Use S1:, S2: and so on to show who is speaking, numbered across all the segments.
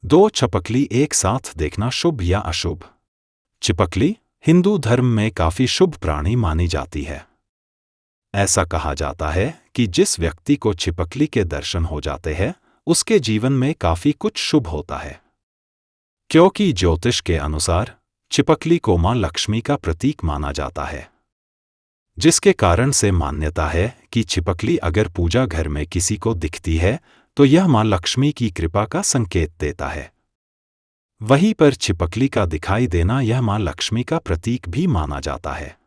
S1: दो छिपकली एक साथ देखना शुभ या अशुभ? छिपकली हिंदू धर्म में काफी शुभ प्राणी मानी जाती है। ऐसा कहा जाता है कि जिस व्यक्ति को छिपकली के दर्शन हो जाते हैं उसके जीवन में काफी कुछ शुभ होता है, क्योंकि ज्योतिष के अनुसार छिपकली को मां लक्ष्मी का प्रतीक माना जाता है, जिसके कारण से मान्यता है कि छिपकली अगर पूजा घर में किसी को दिखती है तो यह मां लक्ष्मी की कृपा का संकेत देता है। वहीं पर छिपकली का दिखाई देना यह मां लक्ष्मी का प्रतीक भी माना जाता है।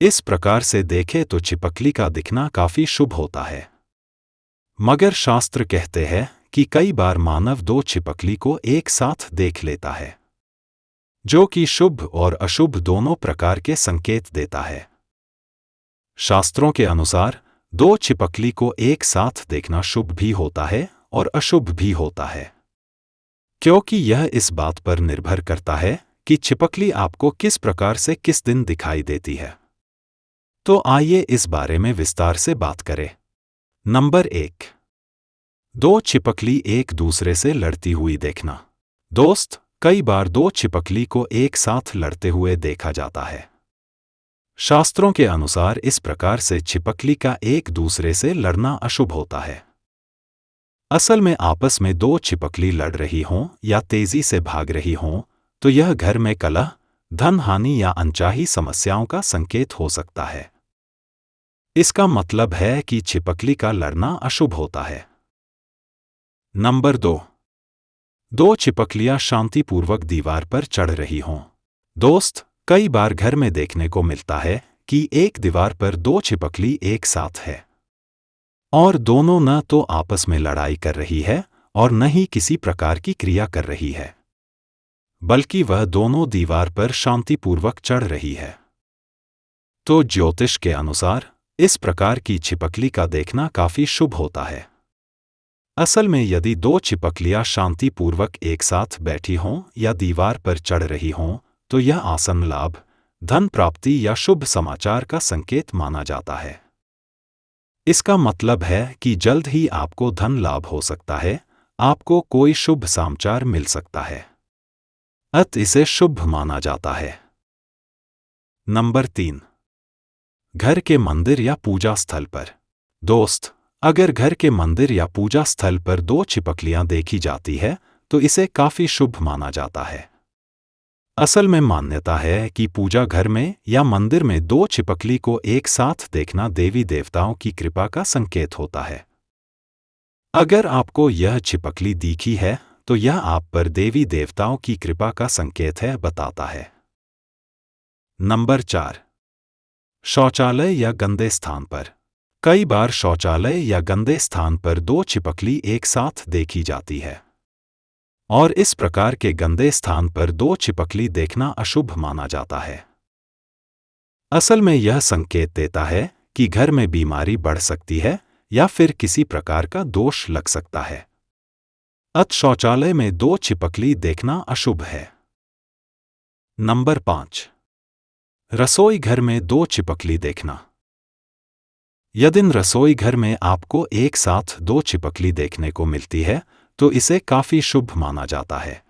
S1: इस प्रकार से देखें तो छिपकली का दिखना काफी शुभ होता है। मगर शास्त्र कहते हैं कि कई बार मानव दो छिपकली को एक साथ देख लेता है, जो कि शुभ और अशुभ दोनों प्रकार के संकेत देता है। शास्त्रों के अनुसार दो छिपकली को एक साथ देखना शुभ भी होता है और अशुभ भी होता है, क्योंकि यह इस बात पर निर्भर करता है कि छिपकली आपको किस प्रकार से किस दिन दिखाई देती है। तो आइए इस बारे में विस्तार से बात करें। नंबर 1, दो छिपकली एक दूसरे से लड़ती हुई देखना। दोस्त, कई बार दो छिपकली को एक साथ लड़ते हुए देखा जाता है। शास्त्रों के अनुसार इस प्रकार से छिपकली का एक दूसरे से लड़ना अशुभ होता है। असल में आपस में दो छिपकली लड़ रही हों या तेजी से भाग रही हों तो यह घर में कलह, धन हानि या अनचाही समस्याओं का संकेत हो सकता है। इसका मतलब है कि छिपकली का लड़ना अशुभ होता है। नंबर 2, दो छिपकलियां शांतिपूर्वक दीवार पर चढ़ रही हों। दोस्त, कई बार घर में देखने को मिलता है कि एक दीवार पर दो छिपकली एक साथ है और दोनों न तो आपस में लड़ाई कर रही है और न ही किसी प्रकार की क्रिया कर रही है, बल्कि वह दोनों दीवार पर शांतिपूर्वक चढ़ रही है। तो ज्योतिष के अनुसार इस प्रकार की छिपकली का देखना काफी शुभ होता है। असल में यदि दो छिपकलियां शांतिपूर्वक एक साथ बैठी हों या दीवार पर चढ़ रही हों तो यह आसन लाभ, धन प्राप्ति या शुभ समाचार का संकेत माना जाता है। इसका मतलब है कि जल्द ही आपको धन लाभ हो सकता है, आपको कोई शुभ समाचार मिल सकता है, अतः इसे शुभ माना जाता है। नंबर 3, घर के मंदिर या पूजा स्थल पर। दोस्त, अगर घर के मंदिर या पूजा स्थल पर दो छिपकलियां देखी जाती है तो इसे काफी शुभ माना जाता है। असल में मान्यता है कि पूजा घर में या मंदिर में दो छिपकली को एक साथ देखना देवी देवताओं की कृपा का संकेत होता है। अगर आपको यह छिपकली दिखी है तो यह आप पर देवी देवताओं की कृपा का संकेत है, बताता है। नंबर 4, शौचालय या गंदे स्थान पर। कई बार शौचालय या गंदे स्थान पर दो छिपकली एक साथ देखी जाती है और इस प्रकार के गंदे स्थान पर दो छिपकली देखना अशुभ माना जाता है। असल में यह संकेत देता है कि घर में बीमारी बढ़ सकती है या फिर किसी प्रकार का दोष लग सकता है, अतः शौचालय में दो छिपकली देखना अशुभ है। नंबर 5, रसोई घर में दो छिपकली देखना। यदि रसोई घर में आपको एक साथ दो छिपकली देखने को मिलती है तो इसे काफी शुभ माना जाता है।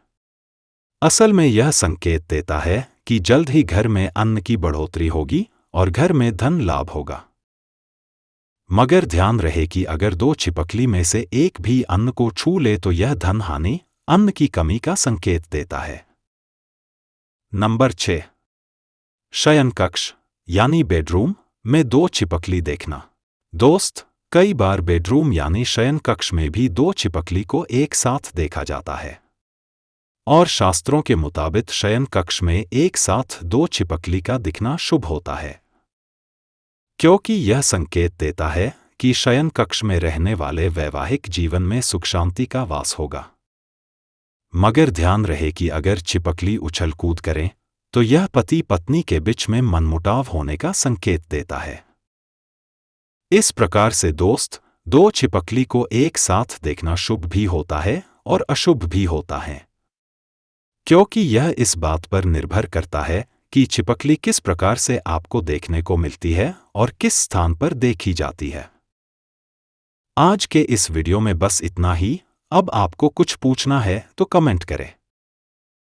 S1: असल में यह संकेत देता है कि जल्द ही घर में अन्न की बढ़ोतरी होगी और घर में धन लाभ होगा। मगर ध्यान रहे कि अगर दो छिपकली में से एक भी अन्न को छू ले तो यह धन हानि, अन्न की कमी का संकेत देता है। नंबर 6, शयन कक्ष यानी बेडरूम में दो छिपकली देखना। दोस्त, कई बार बेडरूम यानी शयन कक्ष में भी दो छिपकली को एक साथ देखा जाता है और शास्त्रों के मुताबिक शयन कक्ष में एक साथ दो छिपकली का दिखना शुभ होता है, क्योंकि यह संकेत देता है कि शयन कक्ष में रहने वाले वैवाहिक जीवन में सुख शांति का वास होगा। मगर ध्यान रहे कि अगर छिपकली उछल कूद करें तो यह पति पत्नी के बीच में मनमुटाव होने का संकेत देता है। इस प्रकार से दोस्त, दो छिपकली को एक साथ देखना शुभ भी होता है और अशुभ भी होता है, क्योंकि यह इस बात पर निर्भर करता है कि छिपकली किस प्रकार से आपको देखने को मिलती है और किस स्थान पर देखी जाती है। आज के इस वीडियो में बस इतना ही। अब आपको कुछ पूछना है तो कमेंट करें।